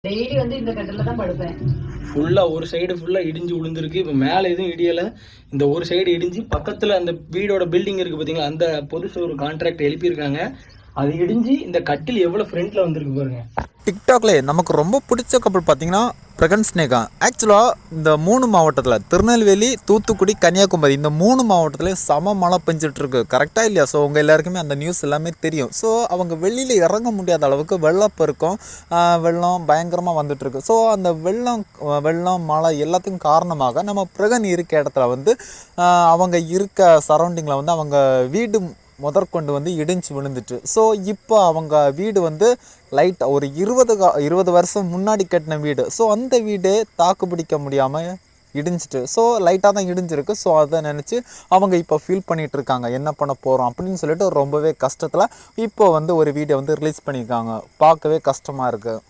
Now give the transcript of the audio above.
Daily வந்து இந்த கட்டில தான் படுப்பேன். ஃபுல்லாக ஒரு சைடு ஃபுல்லாக இடிஞ்சு விழுந்திருக்கு. இப்போ மேலே எதுவும் இடியலை. இந்த ஒரு சைடு இடிஞ்சு பக்கத்தில் அந்த வீடோட பில்டிங் இருக்குது பார்த்தீங்களா, அந்த புதுசு ஒரு கான்ட்ராக்ட் எழுப்பியிருக்காங்க. அது இடிஞ்சு இந்த கட்டில் எவ்வளோ ஃப்ரண்ட்டில் வந்திருக்கு பாருங்க. டிக்டாக்ல நமக்கு ரொம்ப பிடிச்ச கப்பல் பார்த்தீங்கன்னா பிரகன் ஸ்னேகா. ஆக்சுவலாக இந்த 3 மாவட்டத்தில் திருநெல்வேலி, தூத்துக்குடி, கன்னியாகுமரி இந்த 3 மாவட்டத்துலேயும் சம மழை பெஞ்சிட்ருக்கு. கரெக்டாக இல்லையா? ஸோ உங்கள் எல்லாருக்குமே அந்த நியூஸ் எல்லாமே தெரியும். ஸோ அவங்க வெளியில் இறங்க முடியாத அளவுக்கு வெள்ளப்பெருக்கம், வெள்ளம் பயங்கரமாக வந்துட்டுருக்கு. ஸோ அந்த வெள்ளம் மழை எல்லாத்துக்கும் காரணமாக நம்ம பிரகன் இருக்க இடத்துல வந்து அவங்க இருக்க சரௌண்டிங்கில் வந்து அவங்க வீடு முதற்கொண்டு வந்து இடிஞ்சு விழுந்துட்டு. ஸோ இப்போ அவங்க வீடு வந்து லைட்டாக ஒரு 20 வருஷம் முன்னாடி கட்டின வீடு. ஸோ அந்த வீடு தாக்கு பிடிக்க முடியாமல் இடிஞ்சிட்டு. ஸோ லைட்டாக தான் இடிஞ்சிருக்கு. ஸோ அதை நினச்சி அவங்க இப்போ ஃபீல் பண்ணிகிட்டு இருக்காங்க, என்ன பண்ண போகிறோம் அப்படின்னு சொல்லிட்டு ரொம்பவே கஷ்டத்தில் இப்போ வந்து ஒரு வீடியோ வந்து ரிலீஸ் பண்ணியிருக்காங்க. பார்க்கவே கஷ்டமாக இருக்குது.